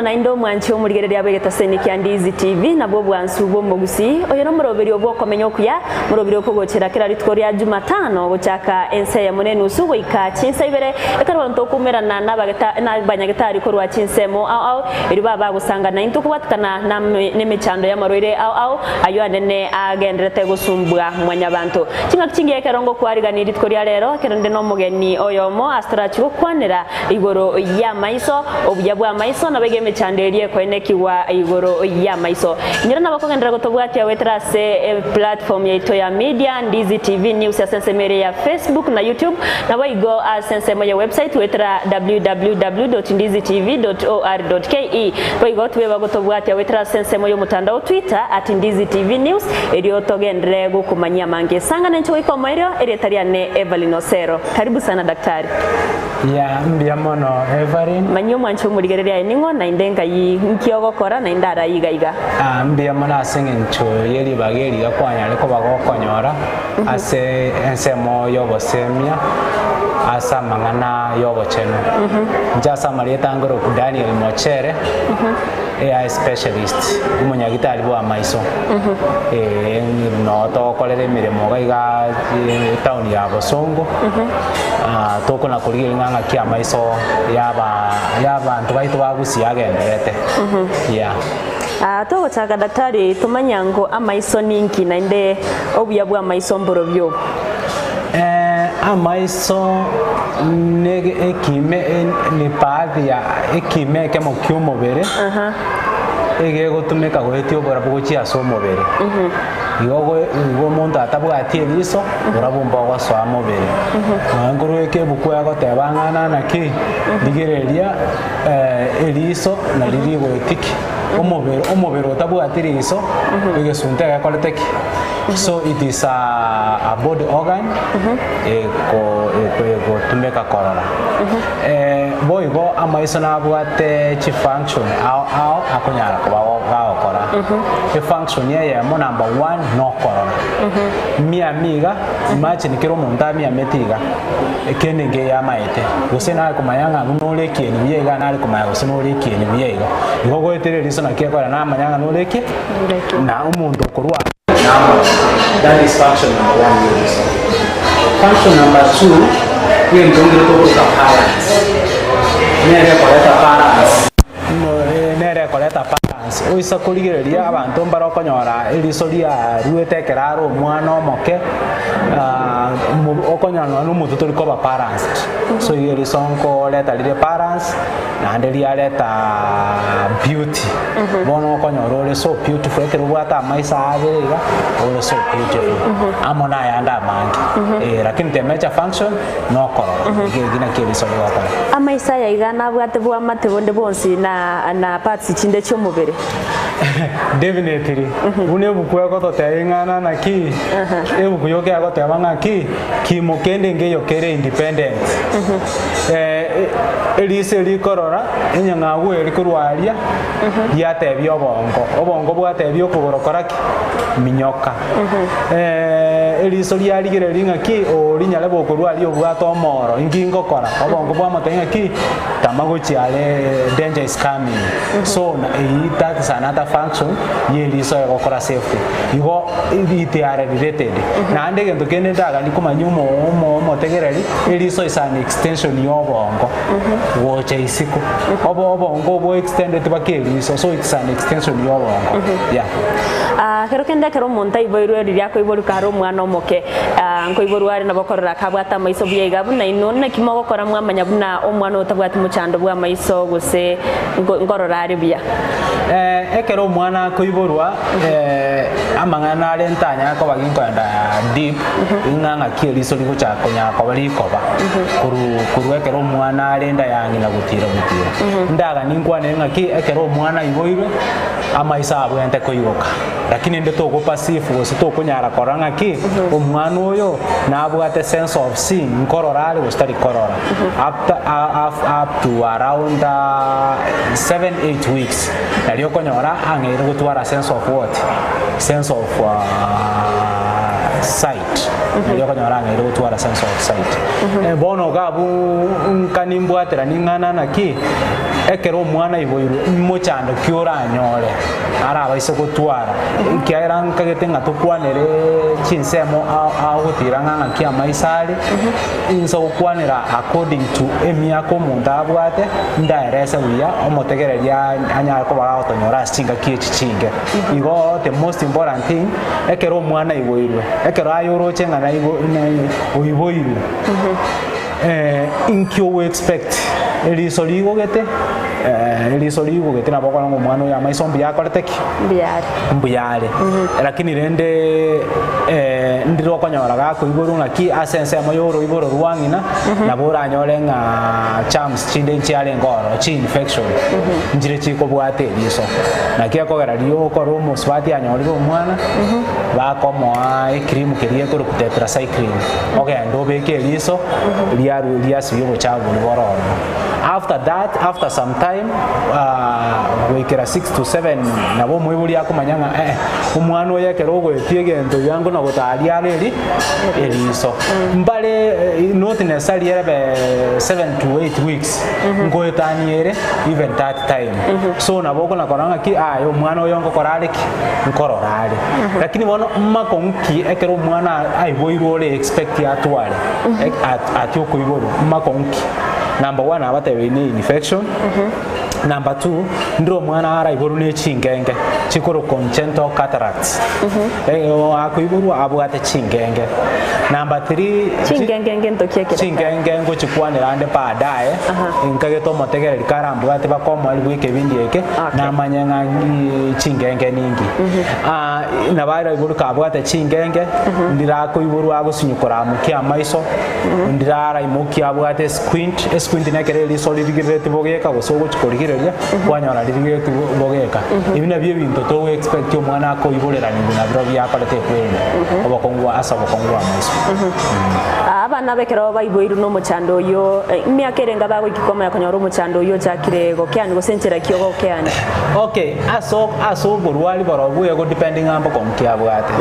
na indo mwanchi omurigereria abegeta seni kya Ndizi TV nabwo bwansu bwo mugusi oyo no muroberi obwo komenya okuya muroberi okogochera kira ritko rya Jumatano gochaka ense ya munene usugo ika chinsa ibere ekaro ntokumera na bageta na banyagetari ko rwa chinsemo au iri baba gusanga na into kubatkana na nemechando ya marwire au ayo anene agenderete gusumbwa mwanya bantu kinga kingiye kerongo kwariganira ritko rya rero kerende no mugeni oyomo astrachi kwanera igoro ya maiso obuya bwa maiso nabegeme chanderie kwenekiwa igoro ya maiso nyira nabakogendera gotobwati awetrase platform yaito ya media Ndizi TV news ya sensemere ya Facebook na YouTube nabaigo sensemo ya website wetra www.ndizitv.or.ke baigo tubeba gotobwati awetrase sensemo yo mutandao Twitter @ndizitv news erio togendere gukumanya mange sanga nencho ikomoero eretariane Evelyn Osero. Karibu sana daktari. Ya mbia mono Evelyn manyo mwancho murigereria ningo na indenga yi nkiyogokora na indara yiga mbia mono asengencho yeli bageli gakwanya ariko bagokonyora ase ensemo yobosemia asa mangana yobocheno njasa marieta ngoro ku Daniel Mochere AI specialist umunyagitari bwa maiso no to kolere miremo gaiga town ya Bosongo toko na kuriye nganga kia maiso yaba ntu baitu bagusi agenderete yeah togo chaka daktari tumanyango amaiso ninki na inde obuya bwa maiso mborobyo amaiso nege ekime ni baadhi ya ekime kemo kyumobere ege gotumeka goetio bora bugochia so mobere igo muntu atabwatie liso urabumba gwaswa mobere ngoro eke buku yago tebangana naki digereria eliso na lirigo etiki omobere otabwatire liso ege sunte gakoleteki. So it is a body organ eko tumeka korora boigo amaiso na bwate chi function au akunyara kuba okora the function ya mo number 1 no korora miga imagine kero monta metiga ekenenge ya maete gusena kumayanga noleke ni yega na kumaya gusena oleke ni yega igogo etere liso na kekora na manyanga noleke na umuntu okorwa. That is function number 1. Function number 2, we are going to talk about balance. Nere koleta balance. Oisa kuligereria abantu mbarokonyora elisoria ruetekeraro mwana omoke okonyana n'omuntu tuli koba balance. So yeri sonko leta lire balance na ndelia leta beauty. Bono okonyora ole so beautiful ekero bwata maisa abega ole so beautiful. Amona yanda mangi. Lakini temecha function no korora. Gina kelisoria wakora. Amaisa ya igana bwate bwa matebonde bonsi na parts chinde chomobere. Definitely. Une bukuya ko totengana na ki. Ebukuyoke ago tebanga ki mokende ngeyo kere independent. Elise likorora enyanga gwe likorwalia yatebyo obongo bwatebyo kugorokora ki minyoka. Eliso lialigere linga ki olinyale bokorwali obwato moro ingingo kora obongo bwa matenga ki tamagochi ale danger is coming. So that is another function yeliso yokora safety. Igo ite are related. Na ndege ndokene ndaga nikumanyumo motegereri eliso is an extension yobongo. Wocha isiku obongo bo extended bakeliso so it's an extension yobongo. Yeah. Kero kende kero monta iboiru riria ko iboru karo mwana omoke nko iboru ari nabakorera kabwata maiso buyega buna inone kimo gokora mwamanya buna omwana otabwati muchando bwa maiso gose ngorora ari bya ekero mwana ko iborwa amangana alentanya ko baginko enda deep inganga kieliso liko chakonya ko bali koba kuru ekero mwana alenda yangi na gutira ndaga ninkwane ngaki ekero mwana iboirwe amaisa abwente ko igoka lakini ndo toko passive gose toko nyara koranga ki omwana oyo nabwate sense of seeing kororale gostari korora up to around 7-8 weeks nalio konyora angere gutwara sense of what sense of sight nario konyora ng'aire gotwara sense of sight bono gabu nkanimbwatera ning'ana naki ekero omwana iboirwe mochando kioranyore arabaise gotwara kiaera nkagete ng'a tokwanere chinsemo agotira ng'ang'a kia maisari inso gokwanera according to emiaka omonto abwate ndaerese buya omotegereria anyara koba agotonyora chinga kiechi chinge igo the most important thing ekero omwana iboirwe ekero ayoroche ng'ana oiboirwe inkio we expect eliso ligogete nabo kwana omwana oyo amaiso mbuyakorete ki mbuyare lakini rende ndiro okonyora gakoiborwa ng'aki ase ensemo yoro iboro rwang'ina nabo oranyore ng'a chams chinde nchiare ngoro chi infection njire chikobwate eliso naki ekogera rio okora omosubati anyorire omwana bakomoa ekrimu keria ekoroku tetracycline ogenda obeke eliso liasibia obochafu bororo. After some time goikera 6 to 7 nabo mwibuli akomanya ng'a omwana oyo ekero ogoetie egento yango na gotaria areri eliso mbare not necessarily ebe 7 to 8 weeks ngoetaniere even that time so nabo okona koranga ki ayo omwana oyo ngokora areki nkororare lakini bono makonki ekero omwana aiboirwe ore expect atware atyo koiboro makonki number 1 abatebine infection number 2 ndiro mwana ara iboru ne chingenge chikoro congenital cataracts akoiboru abwate chingenge number 3 chingenge ntokieke chingenge ngo chikwanira ande baadaye nkage to motegereri karambu ate bakoma ali bwike bindieke na manyanga chingenge ningi na bara iboru kabwate chingenge ndira koiboru agosinyukora mukia maiso ndira imuki abwate squint nekere lisolidikirete bogeka gosogo chikorigireria kwanyora dirigete bogeka ibina bye bintu to expect omwana akoiborera ninguna bro byakorete kwenda obakongwa asabo kongwa maiso abana bekero baiboiru no mochando oyo miaka erenga bagoikikoma yakonyora omochando oyo chakire gokiani gosenchera kio gokiani okay aso borwali borobuye go depending ambo konkia bwate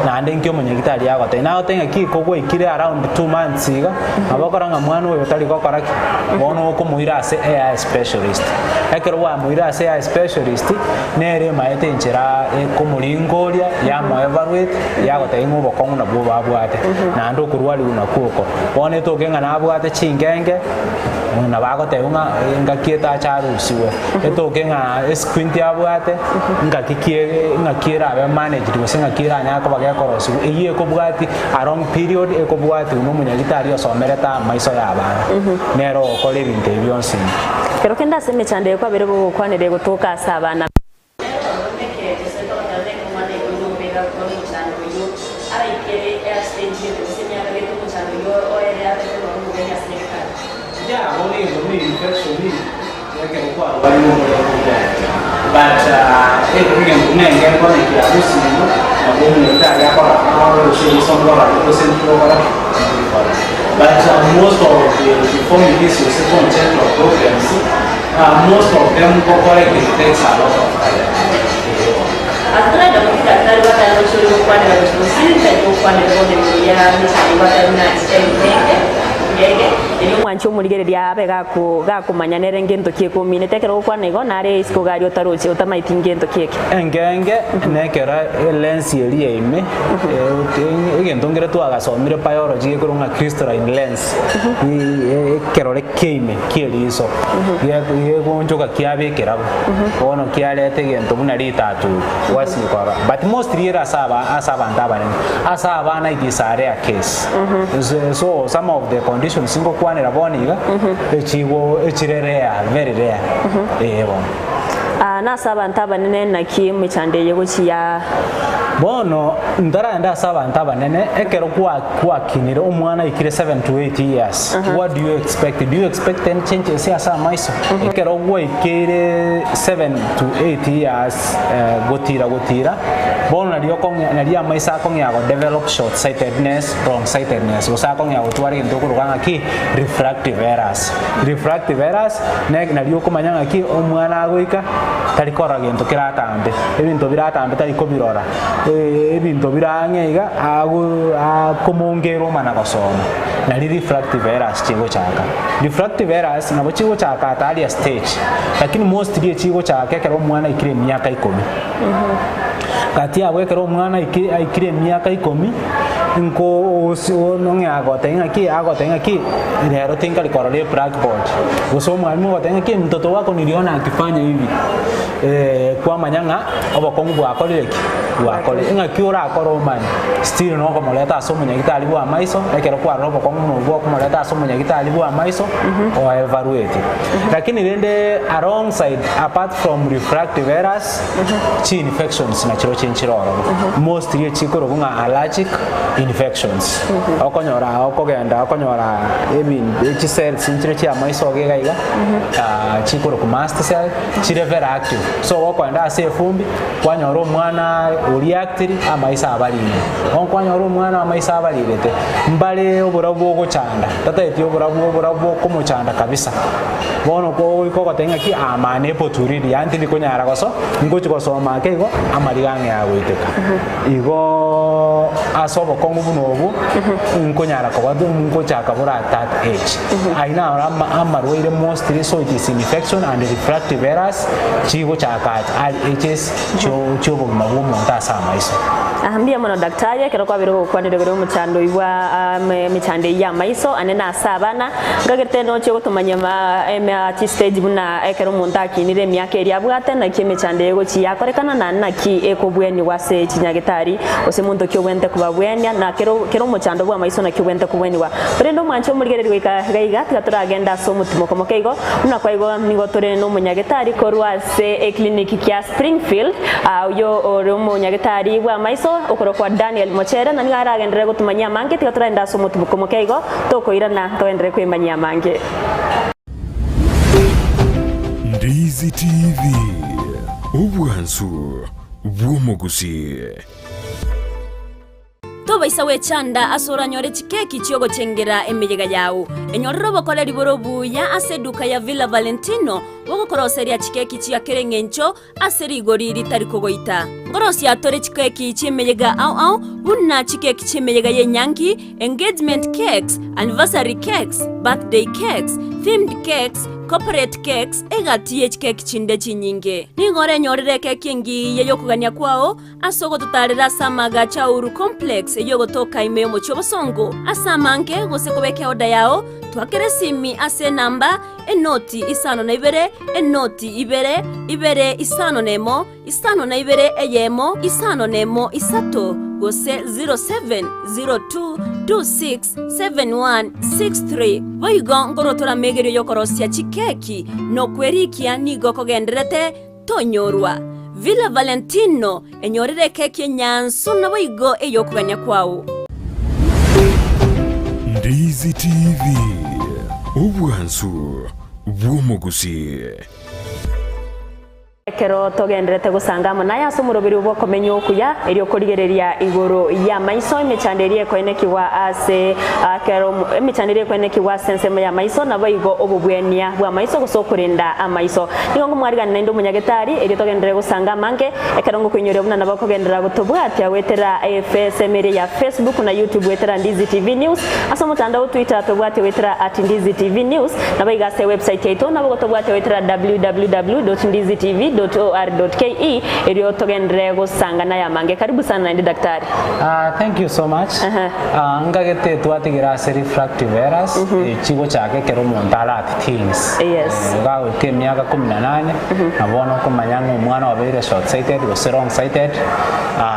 na ande nkio monyegitari yagote na otenga kiko goikire around 2 months iga abakoranga mwana oyo tari gokora bono okumuira ase AI specialist ekero wa muira ase AI specialist nere maete nchera ekumuringoria ya mo evaluate yagote ingo bokongu na bwo babwate na ando kurwali unakuko bone tokenga na abwate chingenge na bagote unga ngakieta charusiwe etokenga squint abwate ngakiera abe manage digosenga kira nyako bagekorosi iye kobwati a long period ekobwati uno munyagitari osomereta maiso yabana nero okole binte byonsi pero kenda seme chande kwa bere go kwanere gotoka asabana but most of the deformities you see congenital problems, most of them correctly takes a lot of time. Atrás da daktari watanoshoyo kwanira kusirinda kwanira bone ya mishani wataruna ngenge ino mwancho muligereria abe gakumanya nerenge ntokie kumine tekero kwana igo nare isiko gari otarochi otamaitinge ntokieke engenge nekera lens yeri ime egentongere twagasomire biology ekorunga crystalline lens kerore keime kieriso yegonjoka kiabekera bono kiarete gento buna ritatu wasikora but mostly era asaba ndabane asaba na it is a rare case so some of the conditions singo kwanira boniga echiwo echirere very rare na saba ntaba nene na kimu chande yego chiya bono ndara nda saba ntaba nene ekero kwa kinire omwana ikire 7 to 8 years what do you expect any changes ya sa maiso ekero gwa ikire 7 to 8 years gotira bono naria maisa konya go develop short sightedness long sightedness osa konya go twari ndo kuruganga ki refractive errors nario komanyanga ki omwana agoika tarikora gento kiratambe ebintu biratambe tariko birora ebinto birang'eiga akomongera omwana gosoma nari refractive errors chigochaka. Refractive errors nabo chigochaka at earlier stage, lakini mostly echigochaka ekero omwana aikire emiaka 10. Kati yabo ekero omwana aikire emiaka 10 nko nong'agotenga ki lero tinkali korore blackboard gusoma mwalimu gotenga ki mtoto wako niliona akifanya hivi kwa manyanga obokongu bwakorire ki bwakore inga kiora akoro man still no komoleta asomo nyagitali bwa maiso ekero kwa robo kongu no bwa komoleta asomo nyagitali bwa maiso o evaluate. Lakini rende alongside apart from refractive errors chi infections na chiro chinchiroro mostly chikoro kunga allergic infections okonyora ebin echi cells inchire chia maiso gegaiga chikoro ku mast cell chire very active, so okwenda ase fumbi kwanyora omwana reactive amaisa abalime okwanyora omwana amaisa abalirete mbale oburabu ogochanda tata eti oburabu komochanda kabisa bono ko gotenga ki amane poturiri anti likonyara goso ngochi gosoma kego amarigange yagoiteka igo asobo kongu bunobu nkonyara kobadu ngochaka bura that age aina amarwaire mostly, so it is infection and refractive errors chigo chaka at ages chobo magumo ntasa maiso. Ahambia mono daktari kero kwa biro kwanire gero muchando ibwa michande ya maiso anena sabana ngagerte no cyo tumanyama ati stage buna ekero muntaki nire myaka eri abwate na kime chande yego chi yakorekana na naki ekobweni wase chinyagitari ose muntu kyo wente kubabwenya na kero muchando bwa maiso na kyo wente kubweni wa rendo mwancho murigererwe gaiga tikatura agenda so mutimo komokeigo una kwaigo nigo tore no munyagitari korwase clinic kya Springfield yo oro munyagitari bwa maiso okoro kwa Daniel Mochere na ngara agendere gutumanya mange tikatura enda so mutimo komokeigo tokoirana toendere kwimanya mange. Ndizi TV obwansu bwomogusi tobaisa wechanda asora nyore chikeki chiogo chengera emeyega yawo enyorero bokole liboro buya aseduka ya Villa Valentino bogokoroseria chikeki chia kerengencho aseri goriri tariko goita ngorosi atore chikeki chimeyega au bunna chikeki chimeyega yenyangi engagement cakes, anniversary cakes, birthday cakes, themed cakes, corporate cakes egati cake chinde chinyinge ningore nyorere keki ngi yeyo kugania kwao asogo tutarira samaga chauru complex yeyo gotoka ime mochobosongo asamange gosekobeke oda yao twakere simi ase namba enoti isano na ibere enoti ibere isano nemo isano na ibere eyemo isano nemo isato gose 0702267163 boigo ngorotora megero yokorosia chikeki no kwerikia nigo kogenderete tonyorwa Villa Valentino enyorere keki nyansu na boigo eyokuganya kwao. Ndizi TV obwansu bwomogusi Kero togenderete gusangamo naye asumurubiri ubwo komenyo kuya eri okorigereria igoro ya maiso imechanderie koeneki wa ase kero imechanderie koeneki wa sensema ya maiso na boigo obubwenia bwa maiso gusokurinda amaiso ningo mwariga nendo munyagitari eri togendere gusanga mange ekero ngo kwinyore buna nabo kogendera gutubwatya wetera FSM ya Facebook na YouTube wetera Ndizi TV News asomo tanda Twitter tubwate wetera @Ndizi TV News na boiga se website yetu na bogo tubwate wetera www.ndizitv.or.ke eri togendere gusanga ya mange. Karibu sana ndi daktari. Thank you so much. Ngagete twatigira refractive errors chigo chake kero montala at teens. Yes. Gawe ke miaka 18 nabona ko manyanga umwana wabere short sighted or wrong sighted.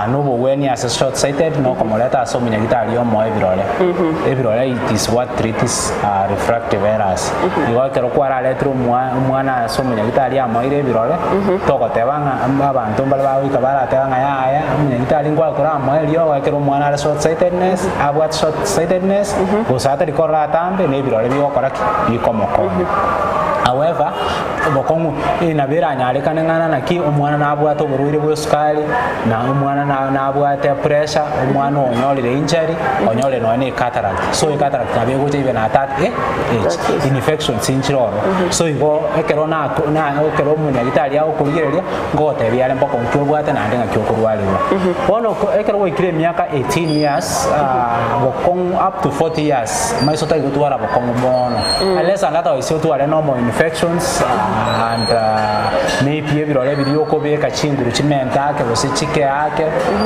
No bweni as short sighted no komoleta aso munyagitari yo mo ebirole. Ebirole it is what treats refractive errors. Iwa kero kwara letro umwana aso munyagitari amoire ebirole. Toko tebanga abantu balawika baratanga yaya munyagitari ngwa kora moelio wakero umwana ala short sightedness abwat short sightedness usata likora tambe nebirole byokora bikomoko However, obokongu inabera anyalekane ngana naki omwana nabwata oburwire bwa sukali na omwana nabwata pressure omwana onyolere injury onyolere no cataract so cataract nabego je na attack infection sinchiro so igo ekero na okero omunyagitari aho kurigereria ngote byale mpoko nkobwata na ndenga kyokurwalirwa bono ekero wikire myaka 18 years bokong up to 40 years maiso tayo tuwara bokong bono unless another is to are normal infections and maybe ebirole biri okobeka chinguru chimenta ke bose chike yake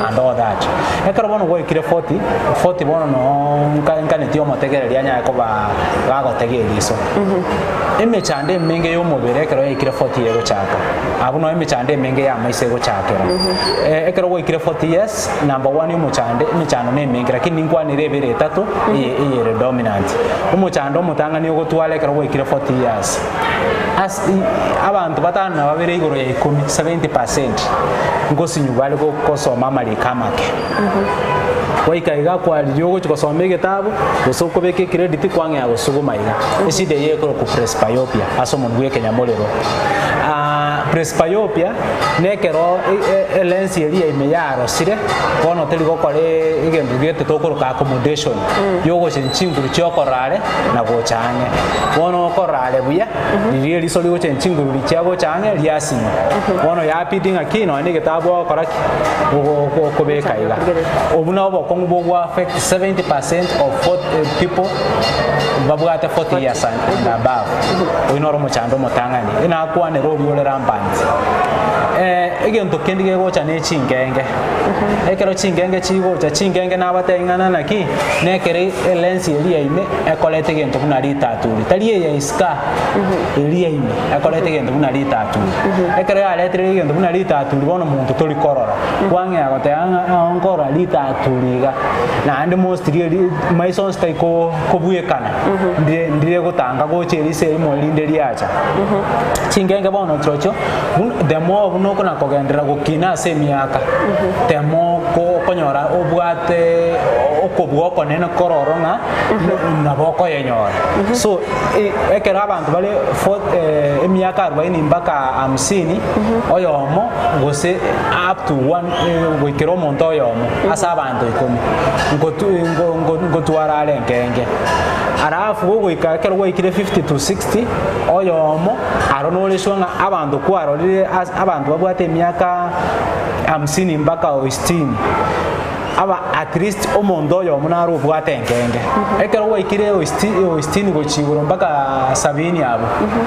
and all that ekero bono wikire 40 bono no nkane tio motegereria nya ko bagotegeriso emechande menge yo mobere ekero yikire 40 yego chaka abuno emechande menge ya maise go chakera ekero wikire 40 years number 1 umuchande emechano ne menge lakini ngwanire ebere etatu eye dominant umuchande omutanga niyo gotwala ekero wikire 40 years as abantu batana babere igoro ya 70% ngosinyu bali go kosoma mali kamake waikaiga kwa ryogo chikosoma igitabu gusoko beke credit kwange agusuguma iga iside yeko ku presbyopia asomo ndwe Kenya molero presbyopia nekero lens eri imeyaro sire kono teligo kore igendo gete tokoroka accommodation yogo chenchinguru chokorale na gochane kono korale buya niriye lisoli go chenchinguru lichago chane liasino kono ya pitinga kino ni gitabu koraki okobeka iga obuna obokongu bogo affect 70% of people babwate 40 years and above oinoro mochando motangani ina kwa ne robi ole rambanzi egento kendige gocha ne chingenge ekero chingenge chigo cha chingenge nabatengana naki nekere lens eri ime ekolete gento kuna litaturi taliye ya iska eri ime ekolete gento kuna litaturi ekero ya letre gento kuna litaturi bono muntu tori korora kwange agotanga onkora litaturiga na ande mostly maison stay ko buekana ndire gutanga gocheri se mo linde liacha chingenge bono trocho demo no kuna kogendera gukina se miaka demo ko konyora obwate okobwo konene kororonga na boko yenyora so ekera abantu bale emiaka 40 mpaka 50 oyomo gose up to 1 wikero monto oyomo asa abantu ikomi ngotwara lengenge arafu go ikakero go ikire 50 to 60 oyomo aronoleshwa abantu kwarorire abantu babwate emyaka 50 mpaka 60 aba at least omondo yo munaro bwate ngenge ekero wikire 60 go chiguro mpaka 70 abo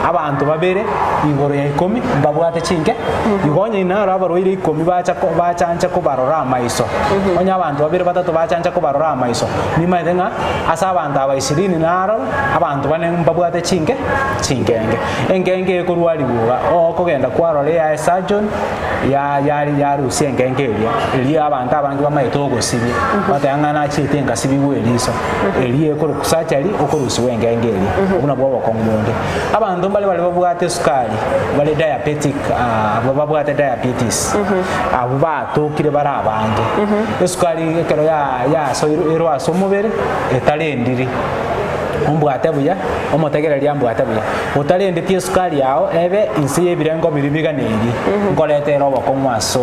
abantu babere igoro ya 10 babwate chinge igonye inara abaroire 10 bachancha ko barora amaiso onya abantu babere batatu bachancha ko barora amaiso nimadenga asa abantu aba 20 naro abantu bane babwate chinge chingenge engenge ko rwali buga okogenda kwarore ya surgeon ya rusi engenge eli abantu abangi bamaitogo sibi batangana chitenga sibi weliso eliye ko kusachali okurusi wengenge eli ubuna bwo bakongonde abantu bali babwate sukali bali diabetic babwate diabetes abo batokire barabange esukali ekero ya so ero asomubere etalendiri ombwate buya omotegera lyambwate buya utalende tie sukali yao ebe insi ebirengo biribiga neri ngoletero bokomwaso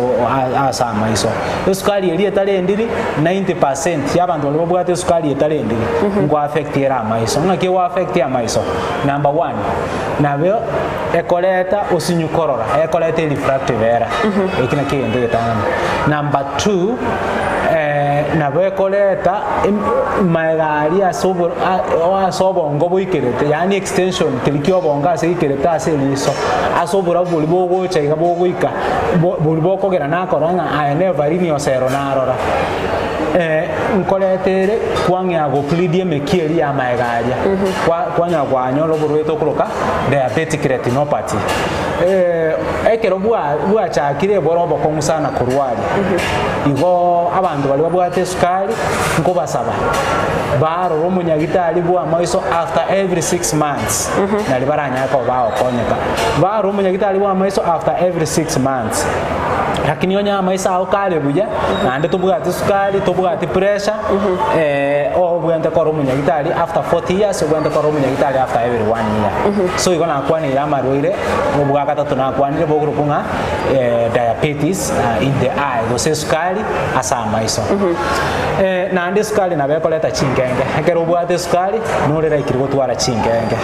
asa amaiso sukali eri etalendiri 90% yabantu babwate sukali etalendiri ngo affect era amaiso ngake wa affect amaiso number 1 nabyo ekoleta osinyukorora ekoleta refractive error ekina kende etana number 2 nabwe koleta magari asobongo boikerete yani extension tilikyo bonga se ikerete ase liso asobora bolibo gocha igabo goika bolibo kogera nakoranga aene varini osero narora nkoletere kwanya go plidie mekieri ya magaria kwanya kwanyo loborweto kuloka diabetic retinopathy ekero bwa chakire borobo komusana kurwali igo abantu bali babwate sukali ngo basaba baro romunyagitari bwa maiso after every 6 months nali baranya ko bawo konyeka baro romunyagitari bwa maiso after every 6 months lakini onya maisa okale buya nande tubwate sukali tubwate pressure obwente koro munyagitari after 40 years obwente koro munyagitari after every 1 year so igona akwanira amarwire obwa gatatu na akwanire bogurukunga diabetes in the eye gose sukali asa maiso nande sukali na bekoleta chingenge ekero obwate sukali norera ikiri gotwara chingenge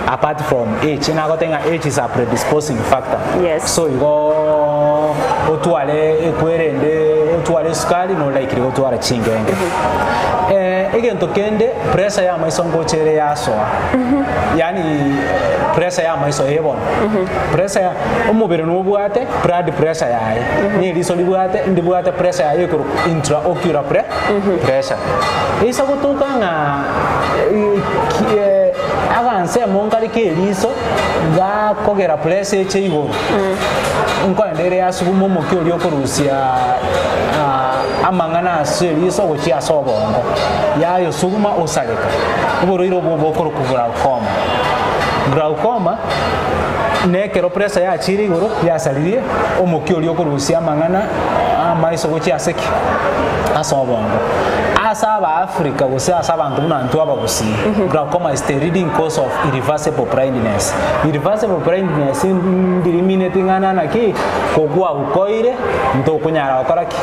apart from age na gotenga age is a predisposing factor so igo otwale ekwerende otwale sukali no like ri otwala chingenge egento kende pressure ya maiso ngochere yaso yani pressure ya maiso ebon pressure ya umubiri no bwate blood pressure yae ni liso libwate ndibwate pressure yae ko intraocular pressure isa gutuka nga aganse mongari ke liso ga kogera pressure cheibo nkwendere yasugumo mukyo lyo kurusia amangana asiri so gochia sobongo yayo suguma osaleka uburoiro bobo korukugura glaucoma nekero pressure ya chiri goro yasalirie omukyo lyo kurusia amangana amaiso gochia seki asobongo asaba Africa gose asaba abantu nantu abagusi glaucoma is the leading cause of irreversible blindness ndiriminating anana ki kogwa ukoire ntokunyara okoraki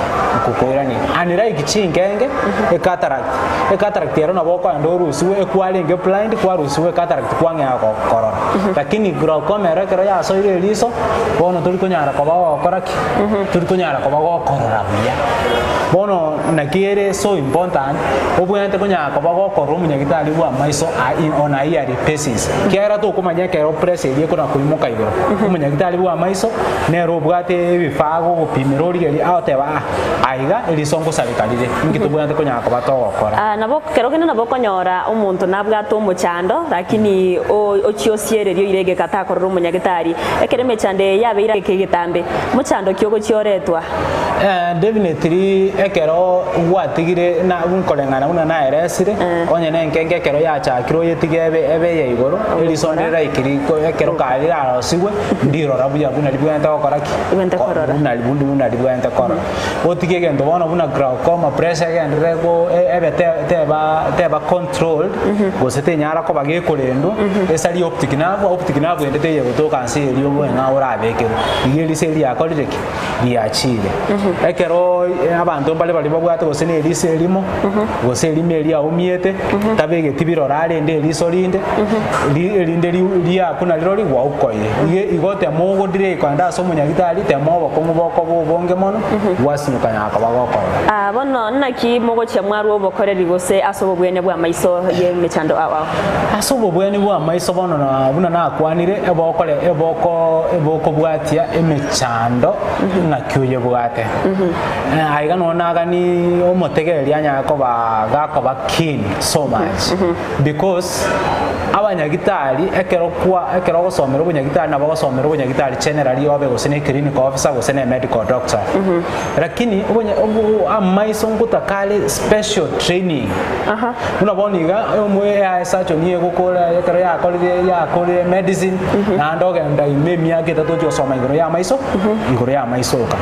kukoira ni anira ikichingenge cataract yaro naboko andorusiwe ekwalinge blind kwarusiwe cataract kwange akokorora lakini glaucoma rekero ya soire liso bono tuli kunyara kwa okoraki tuli kunyara kwa okorora buya bono nakiere so important obwente kunyaka bago koro munyagitari bwa maiso on a yearly basis kiara to kumanya kero pressure ye kuna kuimuka igoro munyagitari bwa maiso nero bwate bifago gupimirori geri aoteba aiga elisongo sabikalire ngito bwante kunyaka batogokora nabo kero kino nabo konyora umuntu nabwato umuchando lakini ochiosiererio irege katakorora munyagitari ekere mechande yabeira kegitambe muchando kyogo chioretwa definitely ekero watigire na unkolengana una na eresire onye nenkenge kero yacha kiro yetigebe ebe ye igoro elisonera ikiri ko ekero kalira arosiwe ndiro rabuya buna libwenta okoraki buna libundu buna libwenta koro otigege ndo bona buna glaucoma pressure gendere go ebe teba controlled gosete nyara ko bage kolendo esali optic nerve endete ye gotoka nsi eliyo bwana orabekero igeli seli yakolireki yachire ekero abantu bale babwate gosene elise elimo gose elime ya umiete tabege tibiro rale nde eliso linde elinde liya kuna liroli wa ukoye igote mogo dire kwanda so munyagitari temo boko bonge mono wasinuka nyaka bagoko bono naki mogo chamwaru obokoreri gose asobo bwene bwa maiso ye mechando awa asobo bwene bwa maiso bono na buna na kwanire eboko bwatia emechando nakyoye bwate aiga nona gani omotegeri anyako gakoba keen so much because abanyagitari ekero gosomera obunyagitari nabo gosomera obunyagitari generally obe gosene clinical officer gosene medical doctor lakini amaiso ngutakale special training unaboniga omwe asacho niye gukora ekero yakore medicine na ndoge ndaimemi yake tatojo soma igoro ya maiso ka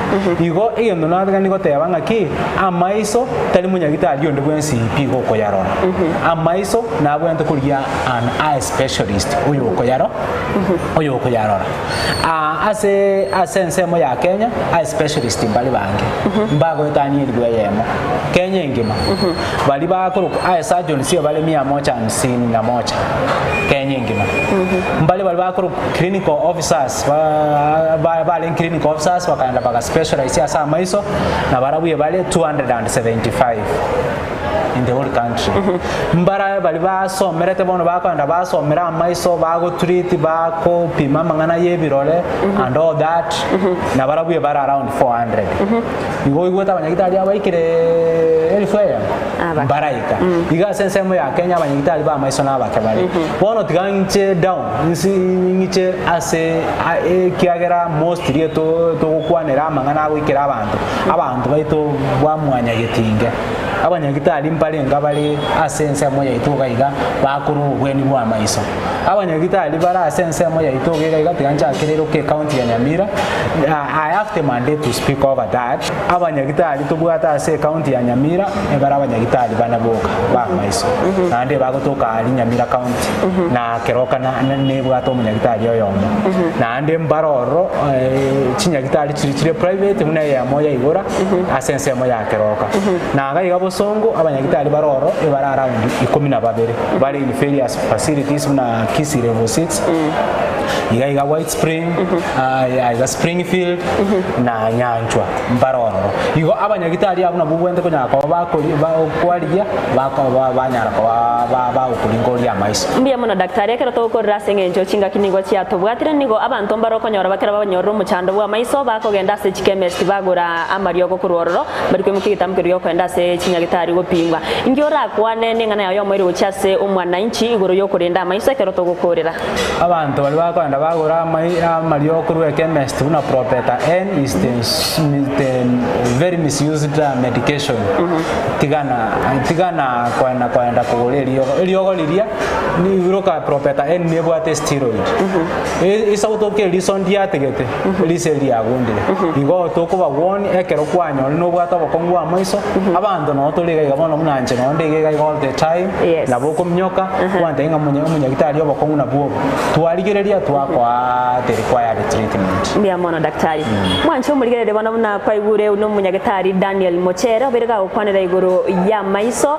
igo egendo nathagani goteba ngaki amaiso tali munyagitari onde bwensi pigo ko yarona amaiso na bwente kuria an eye specialist oyo ko yarora ase nsemo ya Kenya eye specialist mbali bange mbago etani ilwe yemo Kenya ngima bali bakoro eye surgeon sio bale 151 Kenya ngima mbali bakoro clinical officers bale clinical officers wakaenda baka specialize asa amaiso na barabuye bale 275 in the whole country mbara bali basomerete bono bakanda basomera amaiso bago treat bako pima mangana yebirole and all that na barabuye bara around 400 igo tabanyagitari abaikire elfeya baraika iga sensemo ya Kenya abanyagitari ba amaiso na bakabari bono tiganche down ngiche ase kiagera mostly to kwanera mangana wikira abantu baito bwa mwanya yetinge abanyagitari mparenga bari asense moya ituga iga bakuru bweni bwa maiso abanyagitari bara asense moya ituga iga tiganja kirero ke county ya Nyamira. I have the mandate to speak over that. Abanyagitari tubwata ase county ya Nyamira ebara abanyagitari bana boka ba maiso nande bagotoka ali Nyamira county na keroka na nebwato umunyagitari yoyomba nande mbaroro chinyagitari chiri private muna ya moya igora asense moya keroka na ga igabo songo abanyagitari baroro ebara around 12 bari in various facilities na Kisi level 6 iga White Spring iga Springfield na Nyanchwa mbaroro igo abanyagitari abuna bubwende ko nyako bakori bakwalia banyara ko ba ukulingoria maiso mbia mona daktari akero to ko rasenge njo chinga kiningo cia to bwatire nigo abantu mbaro ko nyora bakera babanyoro muchando bwa maiso bakogenda se chemist bagura amario go kurororo bariko mukigita mukiriyo kwenda se chinyagitari go pingwa ngiora kwane ningana yayo mwiri uchase umwana inchi igoro yo kurinda maiso akero to gukorera abantu bali bakwenda bagura amario kurwe chemist una propeta N is the very misused medication tigana kwenda kugolerio eliogo liria ni uroka propeta N nebwate steroid isa utoke lisondia tegete liseria gonde igo toko ba won ekero kwanyo no bwata bokongwa maiso abantu no tolega igabona munanje no ndege all the time na boko mnyoka kwandenga munyagitari obokongu na bwo twaligereria twakwa the required treatment mbia mona daktari mwancho muligerere bana muna kwaigure uno munyagitari Daniel Mochera berega ukwanira igoro ya maiso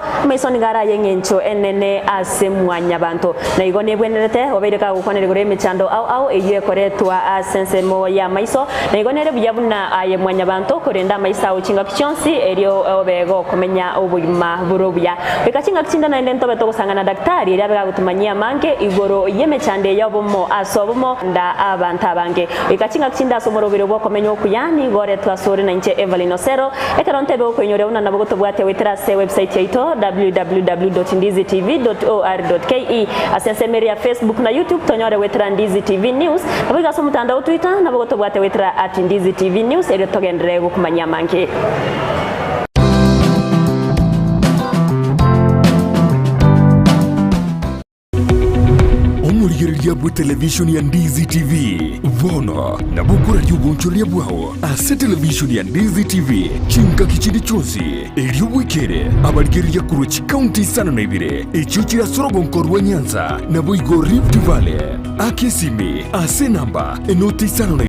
ni gara yengencho enene ase mwanya bantu na igo nebwenerete obereka ukwanira igoro emechando au eyiye koretwa asensemo ya maiso na igo nere biyabuna aye mwanya bantu korenda maisa uchinga kichonsi erio obego komenya obuyima burobya bekachinga kichinda na ndento beto kusangana daktari eri abega gutumanyia mange igoro yemechande yabomo asobomo nda abantu abange bekachinga kichinda somorobero bwo komenya okuyani gore twasore na inche Evelyn Osero ekaronte be kwenyore una nabo gotobwate wetera se website yaito www.ndizitv.or.ke asensemeria Facebook na YouTube tonyore wetera Ndizi TV News abiga so mutandao Twitter nabo gotobwate wetera @Ndizi TV News eri togendere gukumanya mange Omurigereria bwa television ya Ndizi TV Vono na bukura ry'ubunchoria bwaho ase television ya Ndizi TV chinka kichindi chonsi elio wikere abarigereria kurochi county sana na ibire echo chira sorogonko rwa Nyanza na boigo Rift Valley akesimi ase namba enoti sana na